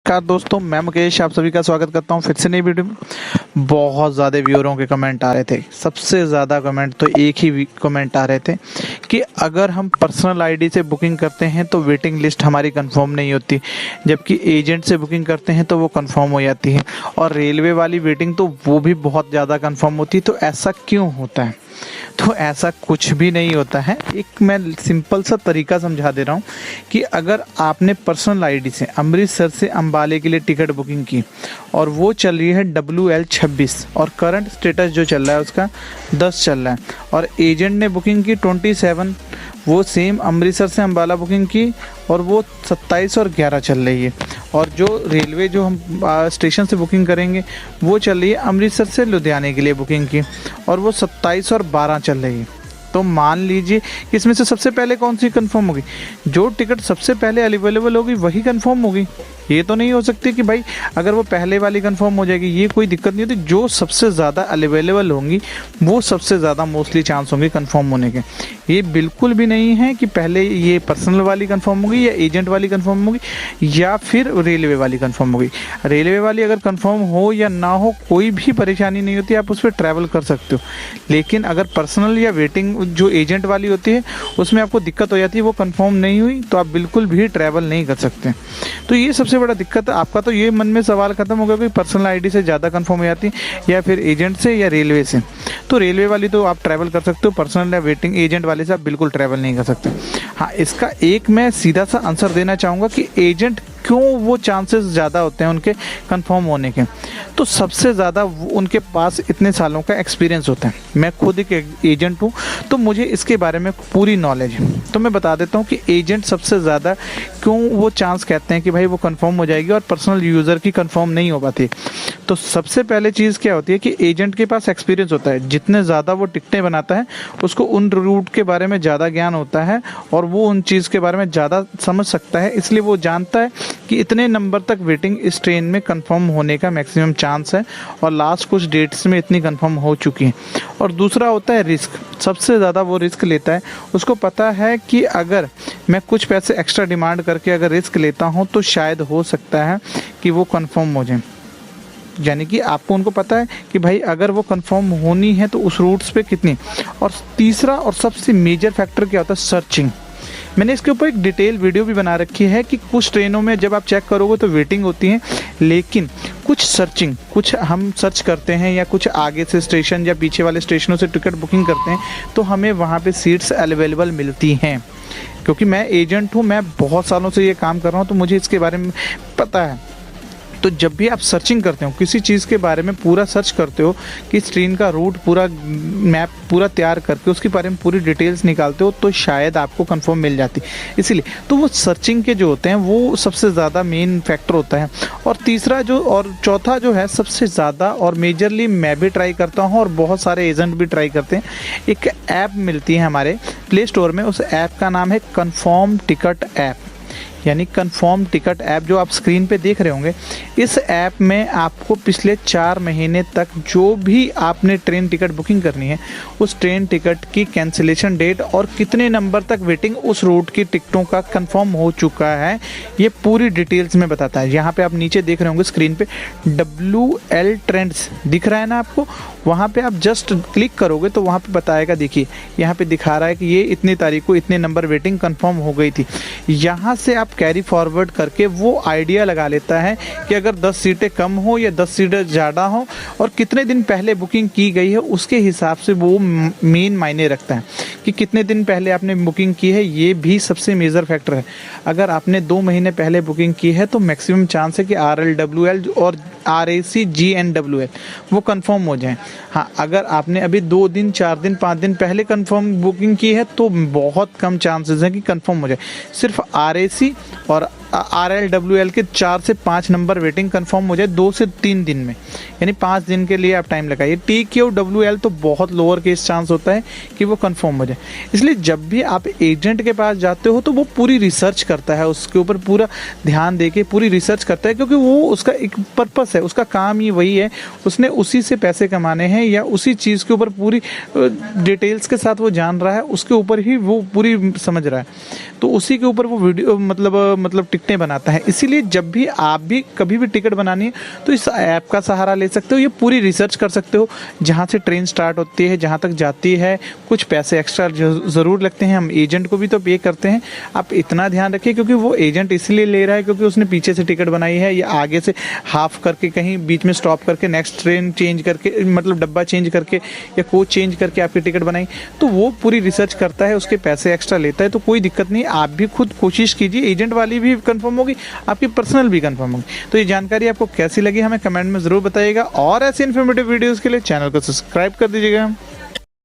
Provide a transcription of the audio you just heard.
नमस्कार दोस्तों, मैं मुकेश आप सभी का स्वागत करता हूं फिर से नई वीडियो में। बहुत ज़्यादा व्यूअरों के कमेंट आ रहे थे। सबसे ज़्यादा कमेंट तो एक ही कमेंट आ रहे थे कि अगर हम पर्सनल आईडी से बुकिंग करते हैं तो वेटिंग लिस्ट हमारी कंफर्म नहीं होती, जबकि एजेंट से बुकिंग करते हैं तो वो कंफर्म हो जाती है। और रेलवे वाली वेटिंग तो वो भी बहुत ज़्यादा कंफर्म होती है। तो ऐसा क्यों होता है? तो ऐसा कुछ भी नहीं होता है। एक मैं सिंपल सा तरीका समझा दे रहा हूँ कि अगर आपने पर्सनल आईडी से अमृतसर से अंबाले के लिए टिकट बुकिंग की और वो चल रही है WL26 और करंट स्टेटस जो चल रहा है उसका 10 चल रहा है, और एजेंट ने बुकिंग की 27, वो सेम अमृतसर से अंबाला बुकिंग की और वो 27 और 11 चल रही है, और जो रेलवे जो हम स्टेशन से बुकिंग करेंगे वो चल रही है अमृतसर से लुधियाने के लिए बुकिंग की और वो 27 और 12 चल रही है। तो मान लीजिए कि इसमें से सबसे पहले कौन सी कंफर्म होगी? जो टिकट सबसे पहले अवेलेबल होगी वही कंफर्म होगी। ये तो नहीं हो सकती कि भाई अगर वो पहले वाली कंफर्म हो जाएगी, ये कोई दिक्कत नहीं होती। जो सबसे ज़्यादा अवेलेबल होंगी वो सबसे ज़्यादा मोस्टली चांस होंगे कंफर्म होने के। ये बिल्कुल भी नहीं है कि पहले ये पर्सनल वाली कंफर्म होगी या एजेंट वाली कंफर्म होगी या फिर रेलवे वाली कंफर्म होगी। रेलवे वाली अगर कंफर्म हो या ना हो कोई भी परेशानी नहीं होती, आप उस पर ट्रैवल कर सकते हो। लेकिन अगर पर्सनल या वेटिंग जो एजेंट वाली होती है उसमें आपको दिक्कत हो जाती है, वो कंफर्म नहीं हुई तो आप बिल्कुल भी ट्रैवल नहीं कर सकते। तो ये सबसे बड़ा दिक्कत है आपका। तो ये मन में सवाल खत्म हो गया कि पर्सनल आईडी से ज़्यादा कंफर्म हो जाती है या फिर एजेंट से या रेलवे से। तो रेलवे वाली तो आप ट्रैवल कर सकते हो, पर्सनल या वेटिंग एजेंट वाले से आप बिल्कुल ट्रैवल नहीं कर सकते। हाँ, इसका एक मैं सीधा सा आंसर देना चाहूँगा कि एजेंट क्यों वो चांसेस ज़्यादा होते हैं उनके कंफर्म होने के। तो सबसे ज़्यादा उनके पास इतने सालों का एक्सपीरियंस होता है। मैं खुद एक एजेंट हूँ तो मुझे इसके बारे में पूरी नॉलेज है। तो मैं बता देता हूँ कि एजेंट सबसे ज़्यादा क्यों वो चांस कहते हैं कि भाई वो कंफर्म हो जाएगी और पर्सनल यूज़र की कंफर्म नहीं हो पाती। तो सबसे पहले चीज़ क्या होती है कि एजेंट के पास एक्सपीरियंस होता है। जितने ज़्यादा वो टिकटें बनाता है उसको उन रूट के बारे में ज़्यादा ज्ञान होता है और वो उन चीज़ के बारे में ज़्यादा समझ सकता है। इसलिए वो जानता है कि इतने नंबर तक वेटिंग इस ट्रेन में कंफर्म होने का मैक्सिमम चांस है और लास्ट कुछ डेट्स में इतनी कंफर्म हो चुकी है। और दूसरा होता है रिस्क। सबसे ज़्यादा वो रिस्क लेता है। उसको पता है कि अगर मैं कुछ पैसे एक्स्ट्रा डिमांड करके अगर रिस्क लेता हूँ तो शायद हो सकता है कि वो कंफर्म हो जाए। यानी कि आपको उनको पता है कि भाई अगर वो कंफर्म होनी है तो उस रूट्स पे कितनी। और तीसरा और सबसे मेजर फैक्टर क्या होता है? सर्चिंग। मैंने इसके ऊपर एक डिटेल वीडियो भी बना रखी है कि कुछ ट्रेनों में जब आप चेक करोगे तो वेटिंग होती है, लेकिन कुछ सर्चिंग, कुछ हम सर्च करते हैं या कुछ आगे से स्टेशन या पीछे वाले स्टेशनों से टिकट बुकिंग करते हैं तो हमें वहाँ पे सीट्स अवेलेबल मिलती हैं। क्योंकि मैं एजेंट हूँ, मैं बहुत सालों से ये काम कर रहा हूँ तो मुझे इसके बारे में पता है। तो जब भी आप सर्चिंग करते हो किसी चीज़ के बारे में, पूरा सर्च करते हो कि इस ट्रेन का रूट पूरा मैप पूरा तैयार करके उसके बारे में पूरी डिटेल्स निकालते हो तो शायद आपको कंफर्म मिल जाती। इसीलिए तो वो सर्चिंग के जो होते हैं वो सबसे ज़्यादा मेन फैक्टर होता है। और तीसरा जो और चौथा जो है सबसे ज़्यादा और मेजरली मैं भी ट्राई करता हूँ और बहुत सारे एजेंट भी ट्राई करते हैं। एक ऐप मिलती है हमारे प्ले स्टोर में, उस ऐप का नाम है कन्फर्म टिकट ऐप, यानी कन्फर्म टिकट ऐप जो आप स्क्रीन पे देख रहे होंगे। इस ऐप में आपको पिछले 4 महीने तक जो भी आपने ट्रेन टिकट बुकिंग करनी है उस ट्रेन टिकट की कैंसिलेशन डेट और कितने नंबर तक वेटिंग उस रूट की टिकटों का कंफर्म हो चुका है ये पूरी डिटेल्स में बताता है। यहाँ पे आप नीचे देख रहे होंगे स्क्रीन पे WL ट्रेंड्स दिख रहा है ना आपको, वहाँ पे आप जस्ट क्लिक करोगे तो वहाँ पे बताएगा। देखिए यहाँ पे दिखा रहा है कि ये इतनी तारीख को इतने नंबर वेटिंग कंफर्म हो गई थी। यहाँ से आप कैरी फॉरवर्ड करके वो आइडिया लगा लेता है कि अगर 10 सीटें कम हो या 10 सीटें ज़्यादा हो और कितने दिन पहले बुकिंग की गई है उसके हिसाब से वो मेन मायने रखता है कि कितने दिन पहले आपने बुकिंग की है। ये भी सबसे मेजर फैक्टर है। अगर आपने 2 महीने पहले बुकिंग की है तो मैक्सिमम चांस है कि RLWL और RAC GNWL वो कंफर्म हो जाए। हाँ, अगर आपने अभी 2 दिन 4 दिन 5 दिन पहले कंफर्म बुकिंग की है तो बहुत कम चांसेस हैं कि कंफर्म हो जाए। सिर्फ RAC और RLWL के 4 से 5 नंबर वेटिंग कंफर्म हो जाए 2 से 3 दिन में, यानी 5 दिन के लिए आप टाइम लगाइए। TQWL तो बहुत लोअर केस चांस होता है कि वो कंफर्म हो जाए। इसलिए जब भी आप एजेंट के पास जाते हो तो वो पूरी रिसर्च करता है, उसके ऊपर पूरा ध्यान देके पूरी रिसर्च करता है, क्योंकि वो उसका एक पर्पस है। है, उसका काम ही वही है, उसने उसी से पैसे कमाने हैं या उसी चीज़ के ऊपर पूरी डिटेल्स के साथ वो जान रहा है, उसके ऊपर ही वो पूरी समझ रहा है, तो उसी के ऊपर वो वीडियो मतलब टिकटें बनाता है। इसीलिए जब भी आप भी कभी भी टिकट बनानी है तो इस ऐप का सहारा ले सकते हो, ये पूरी रिसर्च कर सकते हो, जहाँ से ट्रेन स्टार्ट होती है जहाँ तक जाती है, कुछ पैसे एक्स्ट्रा ज़रूर लगते हैं, हम एजेंट को भी तो पे करते हैं। आप इतना ध्यान रखिए क्योंकि वो एजेंट इसलिए ले रहा है क्योंकि उसने पीछे से टिकट बनाई है या आगे से हाफ करके कहीं बीच में स्टॉप करके नेक्स्ट ट्रेन चेंज करके मतलब डब्बा चेंज करके या कोच चेंज करके आपकी टिकट बनाई, तो वो पूरी रिसर्च करता है, उसके पैसे एक्स्ट्रा लेता है। तो कोई दिक्कत नहीं, आप भी खुद कोशिश कीजिए, एजेंट वाली भी कंफर्म होगी, आपकी पर्सनल भी कंफर्म होगी। तो ये जानकारी आपको कैसी लगी हमें कमेंट में ज़रूर बताइएगा, और ऐसे इन्फॉर्मेटिव वीडियोज़ के लिए चैनल को सब्सक्राइब कर दीजिएगा।